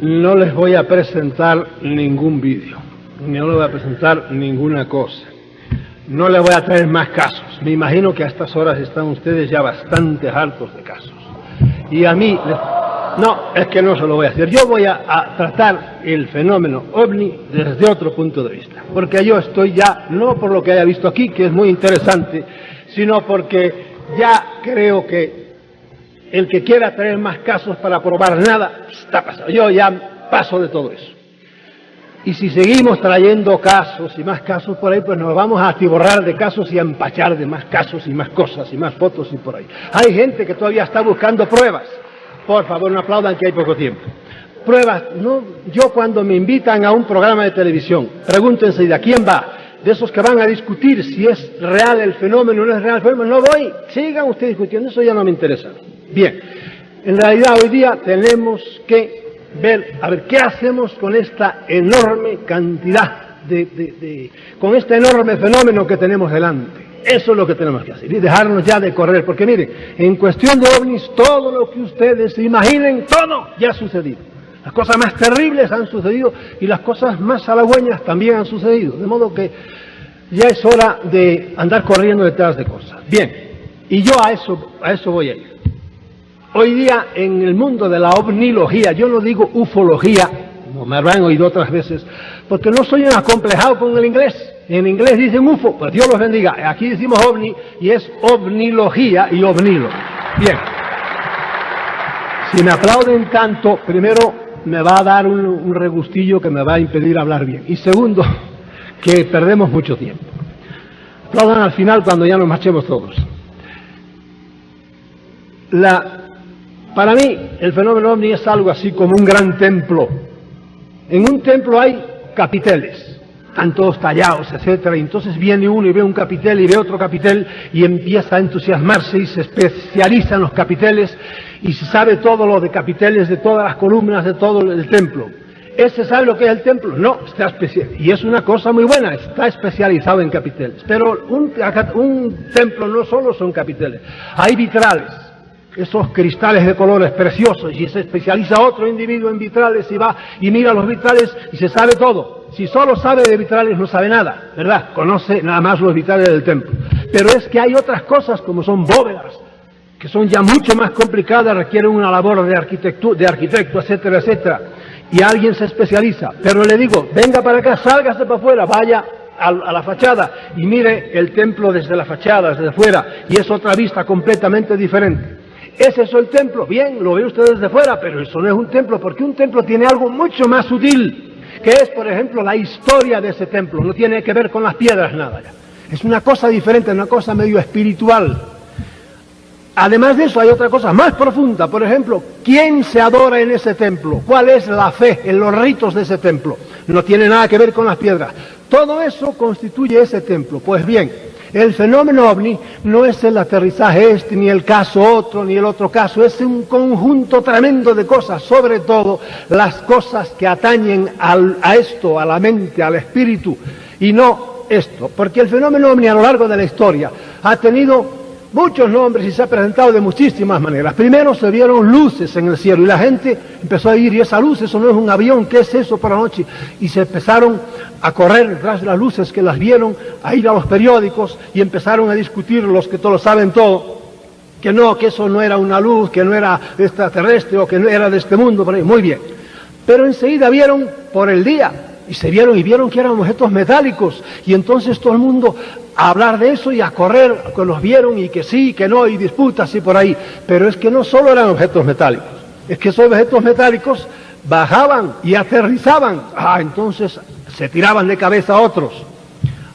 no les voy a presentar ningún vídeo, no les voy a presentar ninguna cosa, no les voy a traer más casos. Me imagino que a estas horas están ustedes ya bastante hartos de casos. Y a mí, no, es que no se lo voy a hacer. Yo voy a tratar el fenómeno OVNI desde otro punto de vista, porque yo estoy ya, no por lo que haya visto aquí, que es muy interesante, sino porque ya creo que el que quiera traer más casos para probar nada, está pasado. Yo ya paso de todo eso. Y si seguimos trayendo casos y más casos por ahí, pues nos vamos a atiborrar de casos y a empachar de más casos y más cosas y más fotos y por ahí. Hay gente que todavía está buscando pruebas. Por favor, no aplaudan que hay poco tiempo. Pruebas, no, yo cuando me invitan a un programa de televisión, pregúntense de a quién va. De esos que van a discutir si es real el fenómeno o no es real el fenómeno, no voy. Sigan ustedes discutiendo, eso ya no me interesa. Bien, en realidad hoy día tenemos que ver, a ver, ¿qué hacemos con esta enorme cantidad con este enorme fenómeno que tenemos delante? Eso es lo que tenemos que hacer y dejarnos ya de correr, porque miren, en cuestión de ovnis, todo lo que ustedes se imaginen, todo ya ha sucedido. Las cosas más terribles han sucedido y las cosas más halagüeñas también han sucedido, de modo que ya es hora de andar corriendo detrás de cosas. Bien, y yo a eso voy a ir. Hoy día en el mundo de la ovnilogía, yo no digo ufología, como me habrán oído otras veces, porque no soy un acomplejado con el inglés. En inglés dicen UFO, pues Dios los bendiga. Aquí decimos ovni y es ovnilogía y ovnilo. Bien. Si me aplauden tanto, primero me va a dar un regustillo que me va a impedir hablar bien. Y segundo, que perdemos mucho tiempo. Aplaudan al final cuando ya nos marchemos todos. Para mí, el fenómeno ovni es algo así como un gran templo. En un templo hay capiteles. Están todos tallados, etcétera, y entonces viene uno y ve un capitel y ve otro capitel y empieza a entusiasmarse y se especializa en los capiteles y se sabe todo lo de capiteles, de todas las columnas, de todo el templo. ¿Ese sabe lo que es el templo? No, está especializado, y es una cosa muy buena, está especializado en capiteles. Pero un templo no solo son capiteles, hay vitrales. Esos cristales de colores preciosos, y se especializa otro individuo en vitrales y va y mira los vitrales y se sabe todo. Si solo sabe de vitrales no sabe nada, ¿verdad? Conoce nada más los vitrales del templo. Pero es que hay otras cosas como son bóvedas, que son ya mucho más complicadas, requieren una labor de arquitecto, etcétera, etcétera. Y alguien se especializa. Pero le digo, venga para acá, sálgase para afuera, vaya a la fachada y mire el templo desde la fachada, desde fuera, y es otra vista completamente diferente. ¿Es eso el templo? Bien, lo ve usted desde fuera, pero eso no es un templo, porque un templo tiene algo mucho más sutil, que es, por ejemplo, la historia de ese templo. No tiene que ver con las piedras, nada ya. Es una cosa diferente, una cosa medio espiritual. Además de eso, hay otra cosa más profunda. Por ejemplo, ¿quién se adora en ese templo? ¿Cuál es la fe en los ritos de ese templo? No tiene nada que ver con las piedras. Todo eso constituye ese templo. Pues bien, el fenómeno ovni no es el aterrizaje este, ni el caso otro, ni el otro caso. Es un conjunto tremendo de cosas, sobre todo las cosas que atañen a esto, a la mente, al espíritu, y no esto. Porque el fenómeno ovni a lo largo de la historia ha tenido muchos nombres y se ha presentado de muchísimas maneras. Primero se vieron luces en el cielo y la gente empezó a ir, y esa luz, eso no es un avión, ¿qué es eso por la noche? Y se empezaron a correr detrás de las luces que las vieron, a ir a los periódicos y empezaron a discutir los que todos saben todo, que no, que eso no era una luz, que no era extraterrestre o que no era de este mundo, por ahí. Muy bien. Pero enseguida vieron por el día y vieron que eran objetos metálicos, y entonces todo el mundo a hablar de eso y a correr, que los vieron y que sí, que no, y disputas y por ahí. Pero es que no solo eran objetos metálicos, es que esos objetos metálicos bajaban y aterrizaban. Entonces se tiraban de cabeza a otros,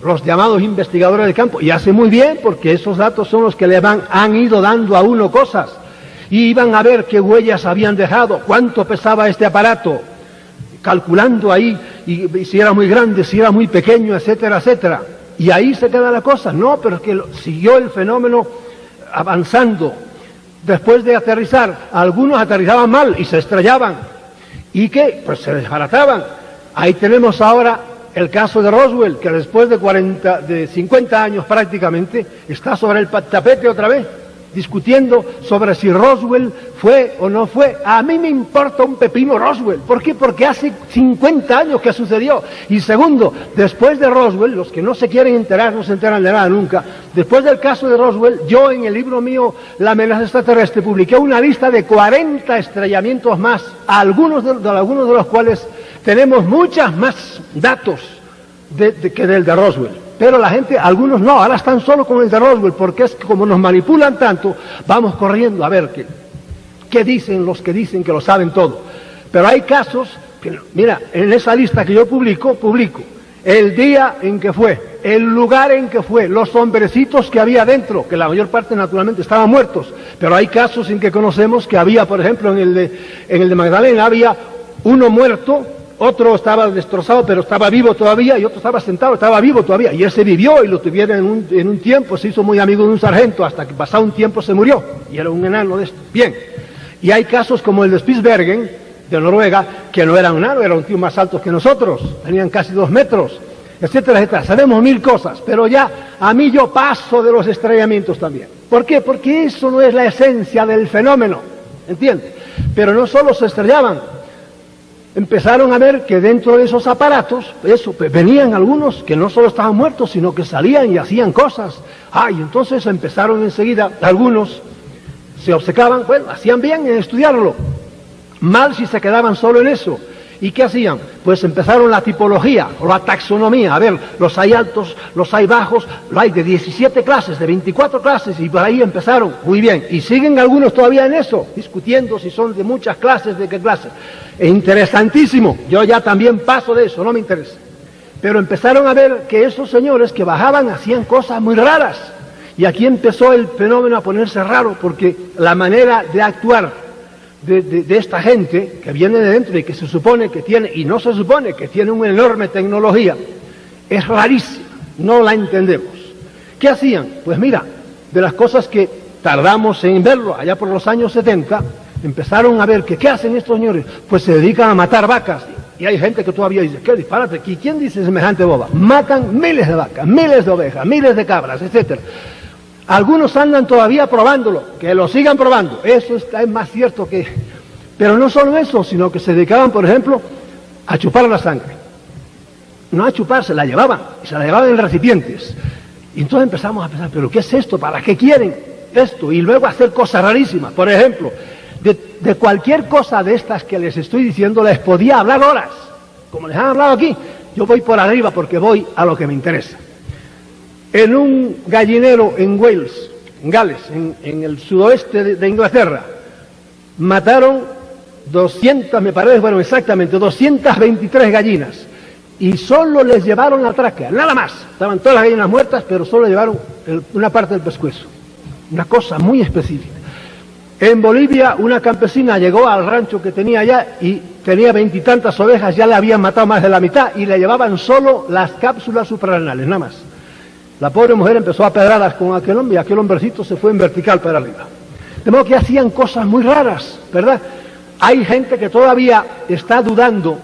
los llamados investigadores de campo, y hace muy bien, porque esos datos son los que le han ido dando a uno cosas, y iban a ver qué huellas habían dejado, cuánto pesaba este aparato, calculando ahí, y si era muy grande, si era muy pequeño, etcétera, etcétera. Y ahí se queda la cosa. No, pero es que siguió el fenómeno avanzando. Después de aterrizar, algunos aterrizaban mal y se estrellaban. ¿Y qué? Pues se desbarataban. Ahí tenemos ahora el caso de Roswell, que después de 50 años prácticamente, está sobre el tapete otra vez. discutiendo sobre si Roswell fue o no fue. A mí me importa un pepino Roswell. ¿Por qué? Porque hace 50 años que sucedió. Y segundo, después de Roswell, los que no se quieren enterar no se enteran de nada nunca. Después del caso de Roswell, yo en el libro mío, La amenaza extraterrestre, publiqué una lista de 40 estrellamientos más, algunos de los cuales tenemos muchas más datos que del de Roswell. Pero la gente, algunos no, ahora están solo con el de Roswell, porque es que como nos manipulan tanto, vamos corriendo a ver qué dicen los que dicen que lo saben todo. Pero hay casos que, mira, en esa lista que yo publico el día en que fue, el lugar en que fue, los hombrecitos que había dentro, que la mayor parte naturalmente estaban muertos, pero hay casos en que conocemos que había, por ejemplo, en el de Magdalena había uno muerto, otro estaba destrozado pero estaba vivo todavía, y otro estaba sentado, estaba vivo todavía, y ese vivió y lo tuvieron en un tiempo, se hizo muy amigo de un sargento, hasta que pasado un tiempo se murió, y era un enano de esto. Bien, y hay casos como el de Spitsbergen, de Noruega, que no era un enano, era un tío más alto que nosotros, tenían casi 2 metros, etcétera, etcétera. Sabemos 1000 cosas, pero ya a mí yo paso de los estrellamientos también. ¿Por qué? Porque eso no es la esencia del fenómeno, ¿entiendes? Pero no solo se estrellaban, empezaron a ver que dentro de esos aparatos, venían algunos que no solo estaban muertos, sino que salían y hacían cosas. Y entonces empezaron enseguida, algunos se obcecaban, bueno, hacían bien en estudiarlo, mal si se quedaban solo en eso. ¿Y qué hacían? Pues empezaron la tipología o la taxonomía. A ver, los hay altos, los hay bajos, lo hay de 17 clases, de 24 clases, y por ahí empezaron. Muy bien. Y siguen algunos todavía en eso, discutiendo si son de muchas clases, de qué clases. Es interesantísimo. Yo ya también paso de eso, no me interesa. Pero empezaron a ver que esos señores que bajaban hacían cosas muy raras. Y aquí empezó el fenómeno a ponerse raro, porque la manera de actuar de esta gente que viene de dentro y que se supone que tiene, y no se supone que tiene una enorme tecnología, es rarísima, no la entendemos. ¿Qué hacían? Pues mira, de las cosas que tardamos en verlo, allá por los años 70, empezaron a ver que ¿qué hacen estos señores? Pues se dedican a matar vacas, y hay gente que todavía dice, ¿qué disparate? ¿Y quién dice semejante boba? Matan miles de vacas, miles de ovejas, miles de cabras, etcétera. Algunos andan todavía probándolo, que lo sigan probando, eso es más cierto que... Pero no solo eso, sino que se dedicaban, por ejemplo, a chupar la sangre. No a chupar, se la llevaban, y se la llevaban en recipientes. Y entonces empezamos a pensar, ¿pero qué es esto? ¿Para qué quieren esto? Y luego hacer cosas rarísimas. Por ejemplo, de cualquier cosa de estas que les estoy diciendo, les podía hablar horas. Como les han hablado aquí, yo voy por arriba porque voy a lo que me interesa. En un gallinero en Wales, en Gales, en el sudoeste de Inglaterra, mataron 200, me parece, bueno, exactamente, 223 gallinas, y solo les llevaron la tráquea, nada más. Estaban todas las gallinas muertas, pero solo llevaron una parte del pescuezo. Una cosa muy específica. En Bolivia, una campesina llegó al rancho que tenía allá y tenía 20 y tantas ovejas, ya le habían matado más de la mitad, y le llevaban solo las cápsulas suprarrenales, nada más. La pobre mujer empezó a pedrarlas con aquel hombre y aquel hombrecito se fue en vertical para arriba. De modo que hacían cosas muy raras, ¿verdad? Hay gente que todavía está dudando,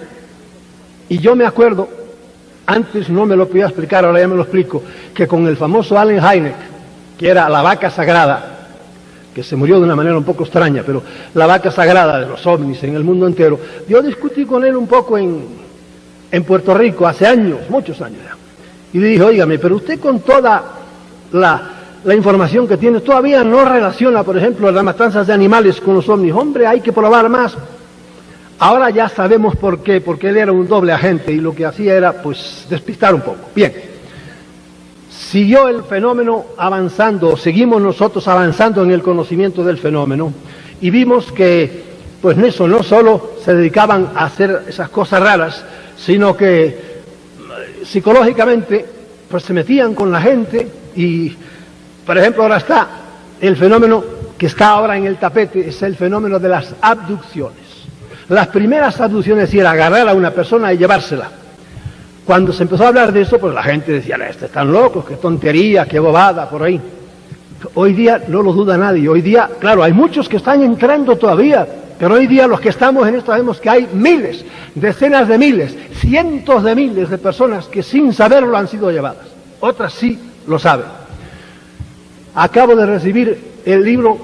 y yo me acuerdo, antes no me lo podía explicar, ahora ya me lo explico, que con el famoso Allen Hynek, que era la vaca sagrada, que se murió de una manera un poco extraña, pero la vaca sagrada de los ovnis en el mundo entero, yo discutí con él un poco en Puerto Rico, hace años, muchos años ya. Y le dije, óigame, pero usted con toda la información que tiene, todavía no relaciona, por ejemplo, las matanzas de animales con los ovnis. Hombre, hay que probar más. Ahora ya sabemos por qué, porque él era un doble agente y lo que hacía era, pues, despistar un poco. Bien, siguió el fenómeno avanzando, seguimos nosotros avanzando en el conocimiento del fenómeno, y vimos que, pues, eso no solo se dedicaban a hacer esas cosas raras, sino que psicológicamente pues se metían con la gente. Y por ejemplo ahora está el fenómeno que está ahora en el tapete, es el fenómeno de las abducciones. Las primeras abducciones era agarrar a una persona y llevársela. Cuando se empezó a hablar de eso, pues la gente decía, están locos, qué tontería, qué bobada por ahí. Hoy día no lo duda nadie. Hoy día, claro, hay muchos que están entrando todavía, pero hoy día los que estamos en esto sabemos que hay miles, decenas de miles, cientos de miles de personas que sin saberlo han sido llevadas. Otras sí lo saben. Acabo de recibir el libro,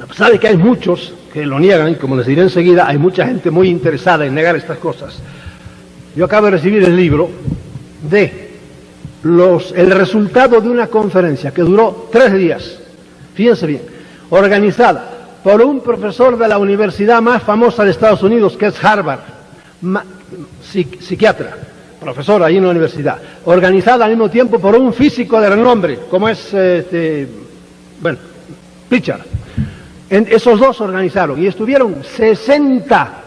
a pesar de que hay muchos que lo niegan, y como les diré enseguida, hay mucha gente muy interesada en negar estas cosas. Yo acabo de recibir el libro de el resultado de una conferencia que duró 3 días, fíjense bien, organizada por un profesor de la universidad más famosa de Estados Unidos, que es Harvard, psiquiatra, profesor ahí en la universidad, organizada al mismo tiempo por un físico de renombre, como es, Pritchard. Esos dos organizaron y estuvieron 60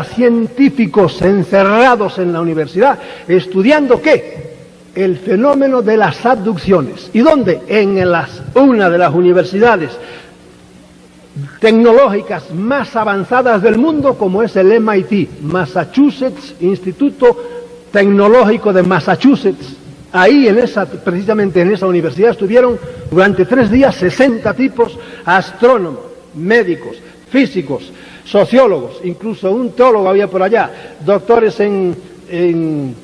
científicos encerrados en la universidad, estudiando ¿qué? El fenómeno de las abducciones. ¿Y dónde? En una de las universidades tecnológicas más avanzadas del mundo, como es el MIT, Massachusetts, Instituto Tecnológico de Massachusetts. Ahí, precisamente en esa universidad, estuvieron durante 3 días 60 tipos, astrónomos, médicos, físicos, sociólogos, incluso un teólogo había por allá, doctores en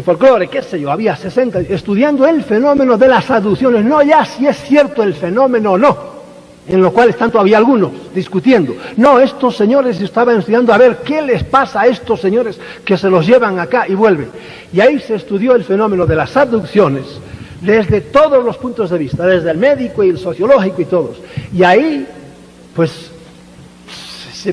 folclore, qué sé yo, había 60, estudiando el fenómeno de las abducciones, no ya si es cierto el fenómeno o no, en lo cual están todavía algunos discutiendo. No, estos señores estaban estudiando a ver qué les pasa a estos señores que se los llevan acá y vuelven. Y ahí se estudió el fenómeno de las abducciones desde todos los puntos de vista, desde el médico y el sociológico y todos. Y ahí, pues,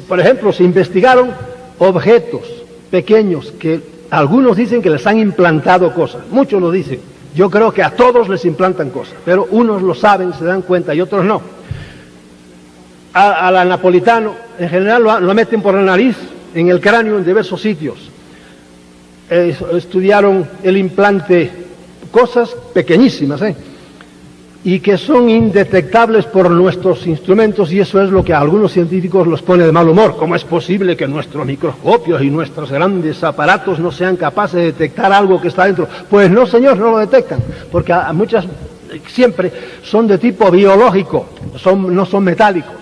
por ejemplo, se investigaron objetos pequeños que algunos dicen que les han implantado cosas, muchos lo dicen. Yo creo que a todos les implantan cosas, pero unos lo saben, se dan cuenta y otros no. A la napolitano, en general lo meten por la nariz, en el cráneo, en diversos sitios. Estudiaron el implante, cosas pequeñísimas, y que son indetectables por nuestros instrumentos, y eso es lo que a algunos científicos los pone de mal humor. ¿Cómo es posible que nuestros microscopios y nuestros grandes aparatos no sean capaces de detectar algo que está dentro? Pues no, señor, no lo detectan, porque muchas siempre son de tipo biológico, no son metálicos.